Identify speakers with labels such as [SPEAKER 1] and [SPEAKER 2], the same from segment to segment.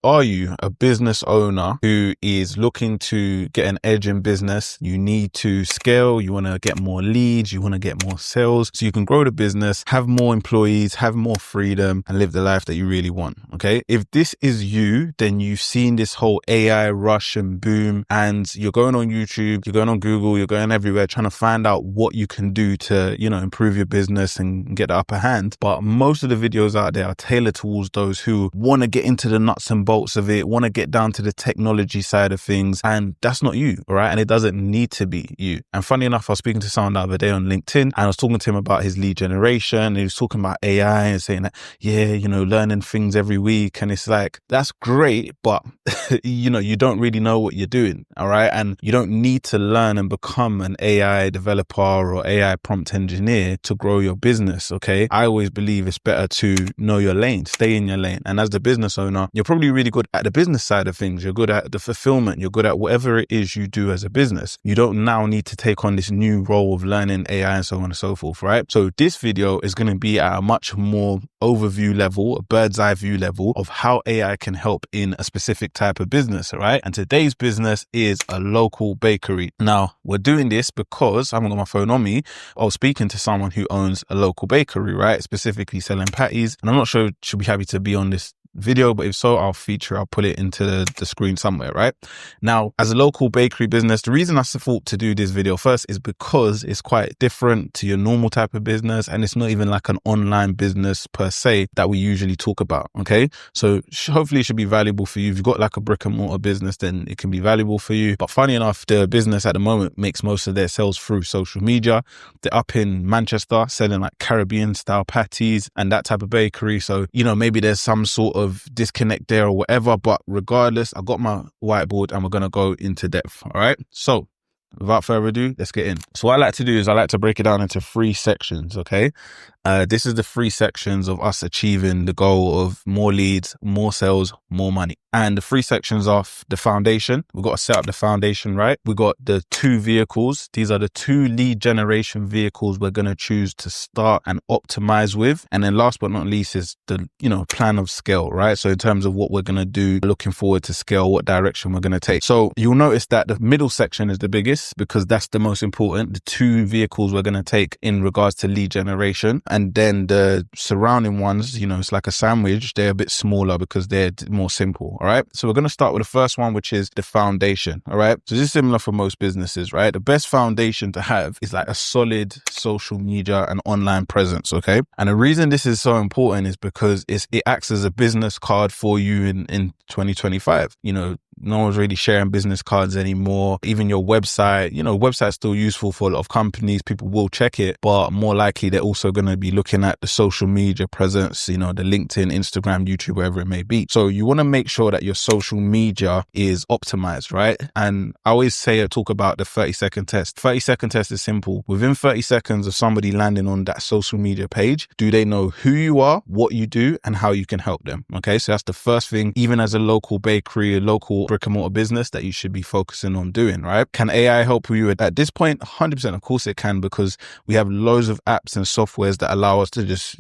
[SPEAKER 1] Are you a business owner who is looking to get an edge in business? You need to scale, you want to get more leads, you want to get more sales so you can grow the business, have more employees, have more freedom and live the life that you really want. Okay. If this is you, then you've seen this whole AI rush and boom, and you're going on YouTube, you're going on Google, you're going everywhere trying to find out what you can do to, improve your business and get the upper hand. But most of the videos out there are tailored towards those who want to get into the nuts and bolts of it, want to get down to the technology side of things, and that's not you, all right? And it doesn't need to be you. And funny enough, I was speaking to someone the other day on LinkedIn, and I was talking to him about his lead generation, and he was talking about AI and saying that, learning things every week, and it's like, that's great, but you don't really know what you're doing, all right? And you don't need to learn and become an AI developer or AI prompt engineer to grow your business, okay? I always believe it's better to know your lane, stay in your lane. And as the business owner, you're probably really good at the business side of things. You're good at the fulfillment. You're good at whatever it is you do as a business. You don't now need to take on this new role of learning AI and so on and so forth, right? So this video is going to be at a much more overview level, a bird's eye view level of how AI can help in a specific type of business, all right? And today's business is a local bakery. Now, we're doing this because I haven't got my phone on me. I was speaking to someone who owns a local bakery, right? Specifically selling patties. And I'm not sure she'll be happy to be on this video, but if so, I'll put it into the screen somewhere, right? Now, as a local bakery business, the reason I thought to do this video first is because it's quite different to your normal type of business, and it's not even like an online business per se that we usually talk about, okay? So hopefully it should be valuable for you. If you've got like a brick and mortar business, then it can be valuable for you. But funny enough, the business at the moment makes most of their sales through social media. They're up in Manchester selling like Caribbean style patties and that type of bakery. So, maybe there's some sort of disconnect there or whatever, but regardless, I got my whiteboard and we're going to go into depth. All right. So without further ado, let's get in. So what I like to do is I like to break it down into 3 sections. Okay. This is the 3 sections of us achieving the goal of more leads, more sales, more money. And the 3 sections are the foundation. We've got to set up the foundation, right? We got the 2 vehicles. These are the 2 lead generation vehicles we're going to choose to start and optimize with. And then last but not least is the, plan of scale, right? So in terms of what we're going to do, looking forward to scale, what direction we're going to take. So you'll notice that the middle section is the biggest because that's the most important. The 2 vehicles we're going to take in regards to lead generation. And then the surrounding ones, it's like a sandwich. They're a bit smaller because they're more simple. All right. So we're going to start with the first one, which is the foundation. All right. So this is similar for most businesses, right? The best foundation to have is like a solid social media and online presence. Okay. And the reason this is so important is because it acts as a business card for you in 2025. No one's really sharing business cards anymore. Even your website, website's still useful for a lot of companies. People will check it, but more likely they're also going to be looking at the social media presence, the LinkedIn, Instagram, YouTube, wherever it may be. So you want to make sure that your social media is optimized, right? And I always talk about the 30-second test. 30-second test is simple. Within 30 seconds of somebody landing on that social media page, do they know who you are, what you do, and how you can help them? Okay. So that's the first thing, even as a local bakery, a local brick and mortar business, that you should be focusing on doing, right? Can AI help you at this point? 100%. Of course it can, because we have loads of apps and softwares that allow us to just,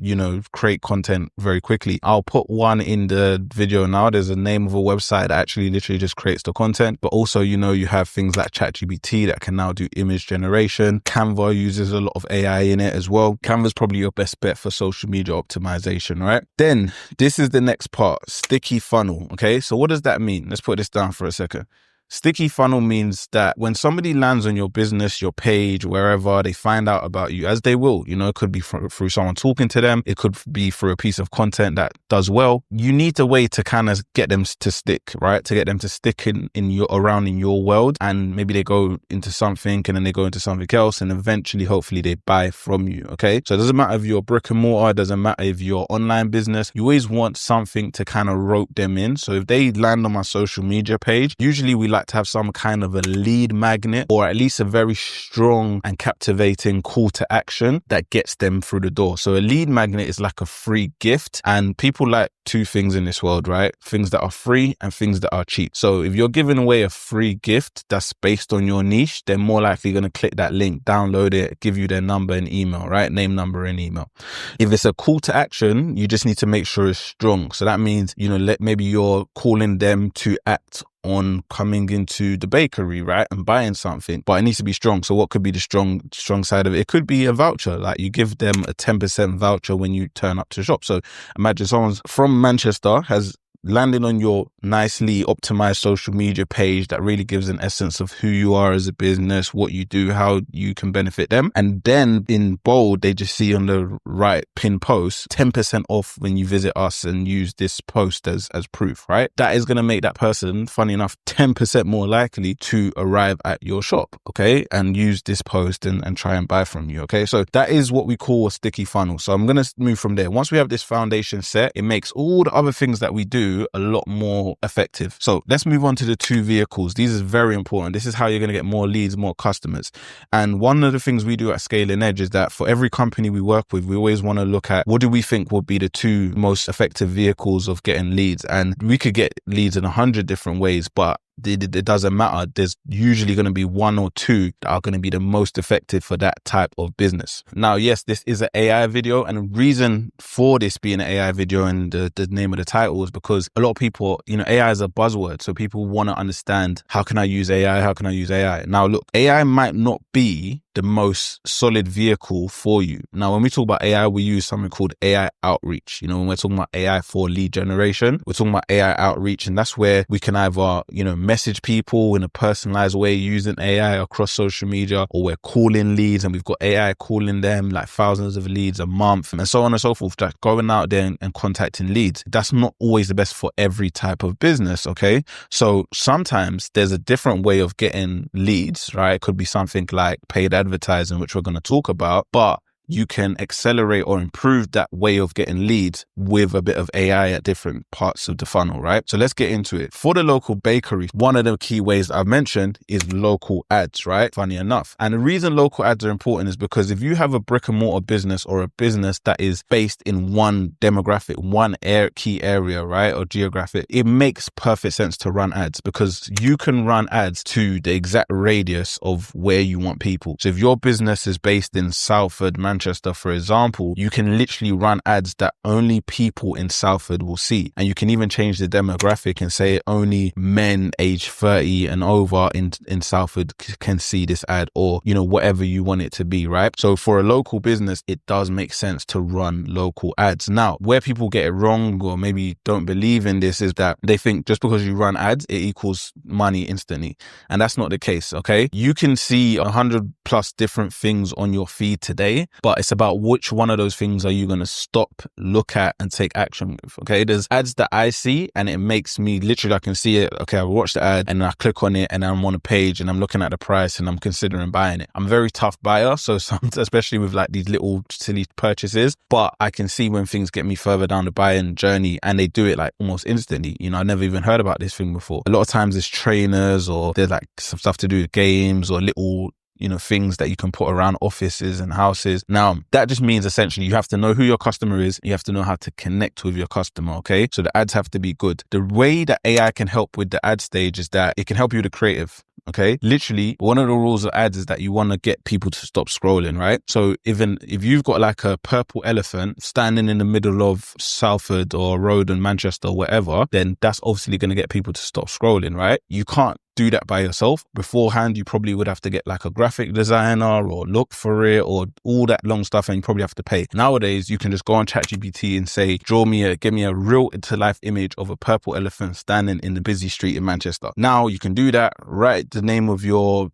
[SPEAKER 1] create content very quickly. I'll put one in the video now. There's a name of a website that actually literally just creates the content, but also, you have things like ChatGPT that can now do image generation. Canva uses a lot of AI in it as well. Canva's probably your best bet for social media optimization, right? Then this is the next part, sticky funnel. Okay. So what does that mean? Let's put this down for a second. Sticky funnel means that when somebody lands on your business, your page, wherever, they find out about you, as they will, it could be through someone talking to them. It could be through a piece of content that does well. You need a way to kind of get them to stick, right? To get them to stick in your world, and maybe they go into something and then they go into something else, and eventually, hopefully they buy from you. Okay. So it doesn't matter if you're brick and mortar, it doesn't matter if you're online business, you always want something to kind of rope them in. So if they land on my social media page, usually we like to have some kind of a lead magnet, or at least a very strong and captivating call to action that gets them through the door. So a lead magnet is like a free gift, and people like two things in this world, right? Things that are free and things that are cheap. So if you're giving away a free gift that's based on your niche, they're more likely going to click that link, download it, give you their number and email, right? Name, number and email. If it's a call to action, you just need to make sure it's strong. So that means, maybe you're calling them to act on coming into the bakery, right, and buying something, but it needs to be strong. So what could be the strong side of it? It could be a voucher, like you give them a 10% voucher when you turn up to shop. So imagine someone's from Manchester has landing on your nicely optimized social media page that really gives an essence of who you are as a business, what you do, how you can benefit them. And then in bold, they just see on the right pin post, 10% off when you visit us and use this post as proof, right? That is going to make that person, funny enough, 10% more likely to arrive at your shop, okay? And use this post and try and buy from you, okay? So that is what we call a sticky funnel. So I'm going to move from there. Once we have this foundation set, it makes all the other things that we do a lot more effective. So let's move on to the two vehicles. These is very important. This is how you're going to get more leads, more customers. And one of the things we do at Scaling Edge is that for every company we work with, we always want to look at what do we think will be the two most effective vehicles of getting leads. And we could get leads in 100 different ways, but it doesn't matter. There's usually going to be one or two that are going to be the most effective for that type of business. Now, yes, this is an AI video, and the reason for this being an AI video and the name of the title is because a lot of people, AI is a buzzword. So people want to understand, how can I use AI? How can I use AI? Now, look, AI might not be the most solid vehicle for you. Now, when we talk about AI, we use something called AI outreach. When we're talking about AI for lead generation, we're talking about AI outreach, and that's where we can either, message people in a personalized way using AI across social media, or we're calling leads and we've got AI calling them like thousands of leads a month and so on and so forth, like going out there and contacting leads. That's not always the best for every type of business, okay? So sometimes there's a different way of getting leads, right? It could be something like paid advertising, which we're going to talk about, but you can accelerate or improve that way of getting leads with a bit of AI at different parts of the funnel, right? So let's get into it. For the local bakery, one of the key ways I've mentioned is local ads, right? Funny enough. And the reason local ads are important is because if you have a brick and mortar business or a business that is based in one demographic, one key area, right? Or geographic, it makes perfect sense to run ads because you can run ads to the exact radius of where you want people. So if your business is based in Salford, Manchester, for example, you can literally run ads that only people in Salford will see. And you can even change the demographic and say only men age 30 and over in Salford can see this ad, or, whatever you want it to be, right? So for a local business, it does make sense to run local ads. Now, where people get it wrong or maybe don't believe in this is that they think just because you run ads, it equals money instantly. And that's not the case, okay? You can see 100 plus different things on your feed today, but it's about which one of those things are you going to stop, look at and take action with, okay? There's ads that I see and it makes me literally, I can see it, okay, I watch the ad and I click on it and I'm on a page and I'm looking at the price and I'm considering buying it. I'm a very tough buyer, so especially with like these little silly purchases, but I can see when things get me further down the buying journey and they do it like almost instantly. I never even heard about this thing before. A lot of times it's trainers or there's like some stuff to do with games or little things that you can put around offices and houses. Now, that just means essentially you have to know who your customer is. You have to know how to connect with your customer, okay? So the ads have to be good. The way that AI can help with the ad stage is that it can help you with the creative. Okay. Literally, one of the rules of ads is that you want to get people to stop scrolling, right? So even if you've got like a purple elephant standing in the middle of Salford or road in Manchester or whatever, then that's obviously going to get people to stop scrolling, right? You can't do that by yourself. Beforehand, you probably would have to get like a graphic designer or look for it or all that long stuff, and you probably have to pay. Nowadays, you can just go on ChatGPT and say, give me a real to life image of a purple elephant standing in the busy street in Manchester. Now you can do that, write the name of your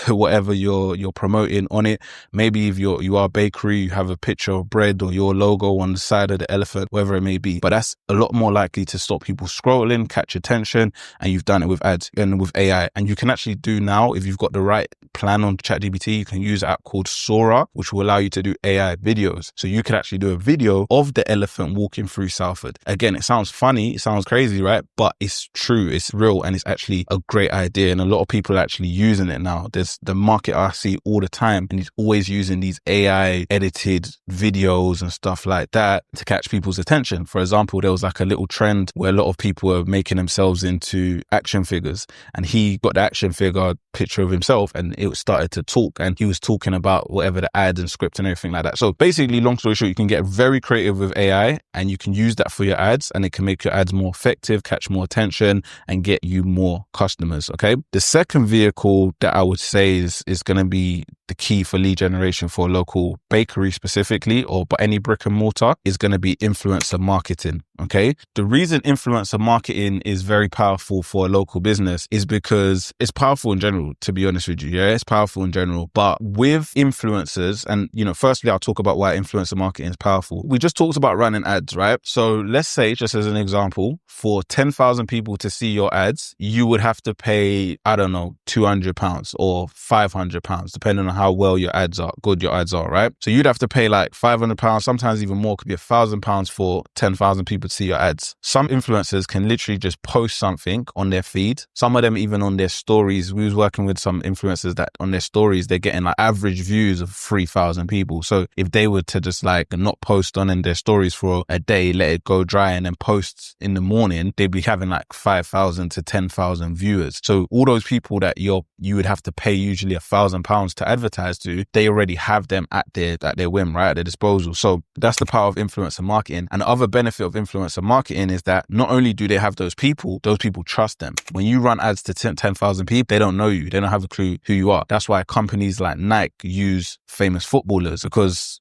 [SPEAKER 1] whatever you're promoting on it. Maybe if you are a bakery, you have a picture of bread or your logo on the side of the elephant, whatever it may be. But that's a lot more likely to stop people scrolling, catch attention, and you've done it with ads and with AI. And you can actually do now, if you've got the right plan on ChatGPT, you can use an app called Sora, which will allow you to do AI videos. So you could actually do a video of the elephant walking through Salford. Again, it sounds funny, it sounds crazy, right? But it's true, it's real, and it's actually a great idea. And a lot of people are actually using it now. There's the market I see all the time, and he's always using these AI edited videos and stuff like that to catch people's attention. For example, there was like a little trend where a lot of people were making themselves into action figures, and he got the action figure picture of himself and it started to talk, and he was talking about whatever the ad and script and everything like that. So basically, long story short, you can get very creative with AI and you can use that for your ads, and it can make your ads more effective, catch more attention, and get you more customers. Okay. The second vehicle that I would say is going to be the key for lead generation for a local bakery specifically, or but any brick and mortar, is going to be influencer marketing. Okay. The reason influencer marketing is very powerful for a local business is because it's powerful in general, to be honest with you. Yeah, it's powerful in general. But with influencers, and firstly, I'll talk about why influencer marketing is powerful. We just talked about running ads, right? So let's say, just as an example, for 10,000 people to see your ads, you would have to pay, I don't know, £200 or £500, depending on how well your ads are, good your ads are, right? So you'd have to pay like £500, sometimes even more, could be £1,000 for 10,000 people to see your ads. Some influencers can literally just post something on their feed. Some of them even on their stories. We was working with some influencers that on their stories, they're getting like average views of 3,000 people. So if they were to just like not post on in their stories for a day, let it go dry and then post in the morning, they'd be having like 5,000 to 10,000 viewers. So all those people that you would have to pay usually £1,000 to advertise to, they already have them at their whim, right? At their disposal. So that's the power of influencer marketing. And the other benefit of influencer marketing is that not only do they have those people trust them. When you run ads to 10,000 people, they don't know you. They don't have a clue who you are. That's why companies like Nike use famous footballers, because,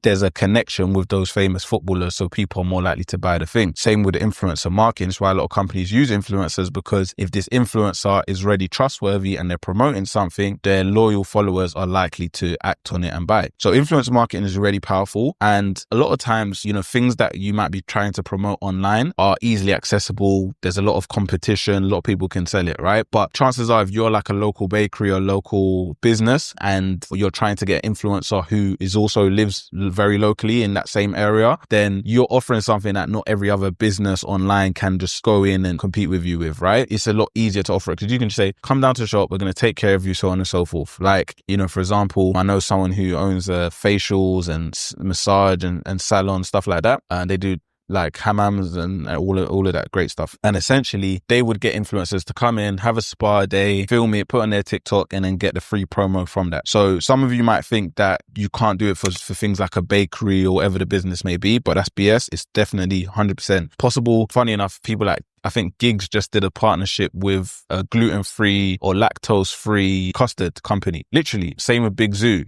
[SPEAKER 1] there's a connection with those famous footballers. So people are more likely to buy the thing. Same with the influencer marketing. That's why a lot of companies use influencers, because if this influencer is really trustworthy and they're promoting something, their loyal followers are likely to act on it and buy it. So influencer marketing is really powerful. And a lot of times, things that you might be trying to promote online are easily accessible. There's a lot of competition. A lot of people can sell it, right? But chances are, if you're like a local bakery or local business and you're trying to get an influencer who is also lives very locally in that same area, then you're offering something that not every other business online can just go in and compete with you with, right? It's a lot easier to offer it because you can just say, come down to the shop, we're going to take care of you, so on and so forth. Like, for example, I know someone who owns facials and massage and salon, stuff like that. And they do like hammams and all of that great stuff. And essentially, they would get influencers to come in, have a spa day, film it, put on their TikTok, and then get the free promo from that. So some of you might think that you can't do it for things like a bakery or whatever the business may be, but that's BS. It's definitely 100% possible. Funny enough, people like, I think Gigs just did a partnership with a gluten-free or lactose-free custard company. Literally, same with Big Zoo,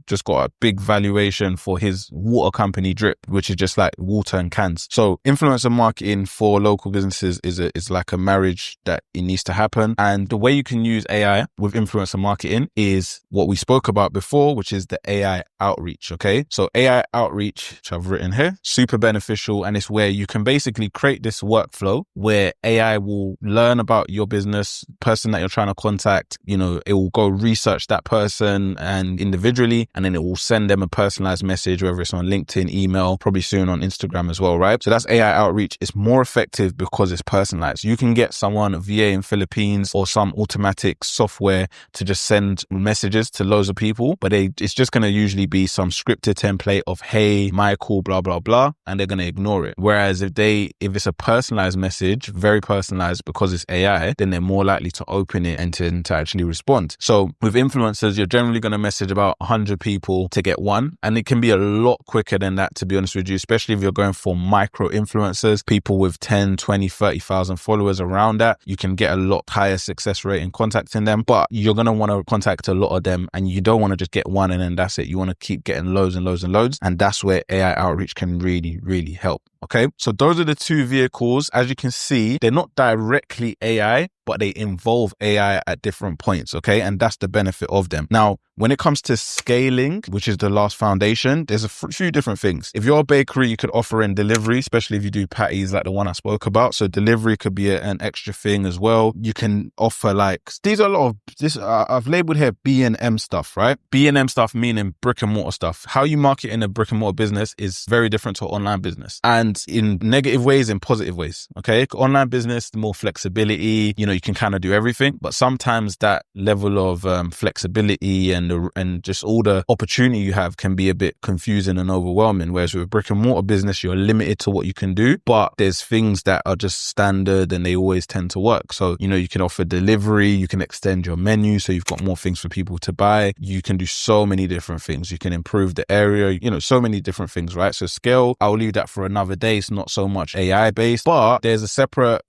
[SPEAKER 1] just got a big valuation for his water company Drip, which is just like water and cans. So influencer marketing for local businesses is like a marriage that it needs to happen. And the way you can use AI with influencer marketing is what we spoke about before, which is the AI outreach. Okay. So AI outreach, which I've written here, super beneficial. And it's where you can basically create this workflow where AI will learn about your business, person that you're trying to contact. It will go research that person and individually, and then it will send them a personalized message, whether it's on LinkedIn, email, probably soon on Instagram as well, right? So that's AI outreach. It's more effective because it's personalized. You can get someone, a VA in Philippines or some automatic software to just send messages to loads of people, but it's just going to usually be some scripted template of, hey, Michael, blah, blah, blah, and they're going to ignore it. Whereas if it's a personalized message, very personalized, because it's AI, then they're more likely to open it and to actually respond. So with influencers, you're generally going to message about 100 people to get one. And it can be a lot quicker than that, to be honest with you, especially if you're going for micro influencers, people with 10, 20, 30,000 followers around that. You can get a lot higher success rate in contacting them, but you're going to want to contact a lot of them, and you don't want to just get one and then that's it. You want to keep getting loads and loads and loads. And that's where AI outreach can really, really help. Okay, so those are the two vehicles. As you can see, they're not directly AI, but they involve AI at different points, okay? And that's the benefit of them. Now, when it comes to scaling, which is the last foundation, there's a few different things. If you're a bakery, you could offer in delivery, especially if you do patties like the one I spoke about. So delivery could be an extra thing as well. You can offer these are a lot of this, I've labeled here B&M stuff, right? B&M stuff meaning brick and mortar stuff. How you market in a brick and mortar business is very different to online business, and in negative ways, in positive ways, okay? Online business, the more flexibility, you can kind of do everything, but sometimes that level of flexibility and just all the opportunity you have can be a bit confusing and overwhelming. Whereas with a brick and mortar business, you're limited to what you can do, but there's things that are just standard and they always tend to work. So, you can offer delivery, you can extend your menu so you've got more things for people to buy. You can do so many different things. You can improve the area, so many different things, right? So scale, I'll leave that for another day. It's not so much AI based, but there's a separate,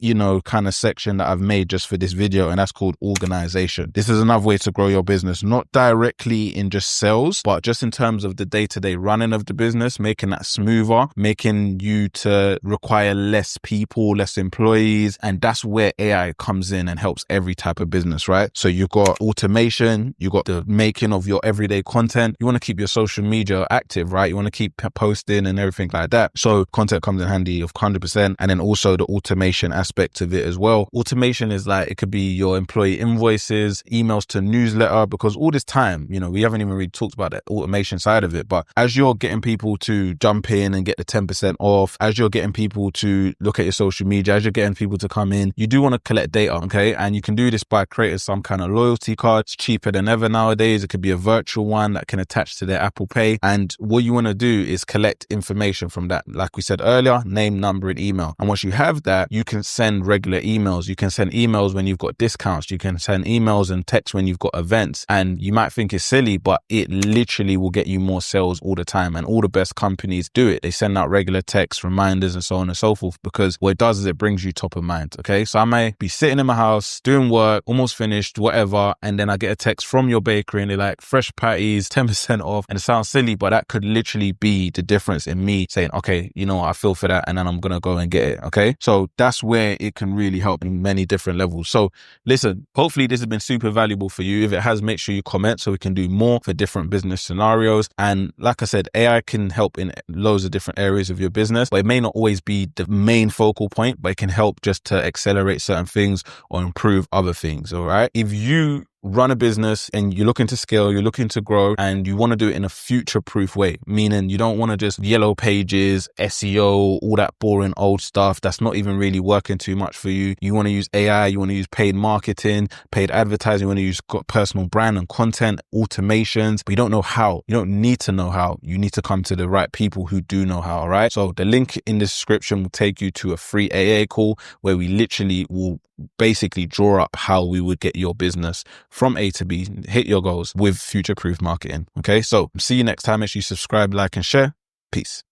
[SPEAKER 1] kind of section that I've made just for this video, and that's called organization. This is another way to grow your business, not directly in just sales, but just in terms of the day-to-day running of the business, making that smoother, making you to require less people, less employees. And that's where AI comes in and helps every type of business, right? So you've got automation, you've got the making of your everyday content. You want to keep your social media active, right? You want to keep posting and everything like that. So content comes in handy of 100%. And then also the automation aspect of it as well. Automation is it could be your employee invoices, emails to newsletter, because all this time, we haven't even really talked about the automation side of it. But as you're getting people to jump in and get the 10% off, as you're getting people to look at your social media, as you're getting people to come in, you do want to collect data, okay? And you can do this by creating some kind of loyalty card. It's cheaper than ever nowadays. It could be a virtual one that can attach to their Apple Pay. And what you want to do is collect information from that. Like we said earlier, name, number, and email. And once you have that, you can send regular emails. You can send emails when you've got discounts. You can send emails and text when you've got events. And you might think it's silly, but it literally will get you more sales all the time. And all the best companies do it. They send out regular texts, reminders, and so on and so forth, because what it does is it brings you top of mind. Okay. So I may be sitting in my house doing work, almost finished, whatever. And then I get a text from your bakery and they're like, fresh patties, 10% off. And it sounds silly, but that could literally be the difference in me saying, okay, I feel for that. And then I'm going to go and get it. Okay. So that's where it can really help in many different levels. So listen, hopefully this has been super valuable for you. If it has, make sure you comment so we can do more for different business scenarios. And like I said, AI can help in loads of different areas of your business, but it may not always be the main focal point, but it can help just to accelerate certain things or improve other things. All right. If you run a business and you're looking to scale, you're looking to grow, and you want to do it in a future-proof way, meaning you don't want to just yellow pages, SEO, all that boring old stuff that's not even really working too much for you. You want to use AI, you want to use paid marketing, paid advertising, you want to use personal brand and content, automations, but you don't know how. You don't need to know how. You need to come to the right people who do know how, all right? So the link in the description will take you to a free AA call where we literally will basically draw up how we would get your business from A to B, hit your goals with future-proof marketing. Okay, so see you next time. Make sure you subscribe, like, and share. Peace.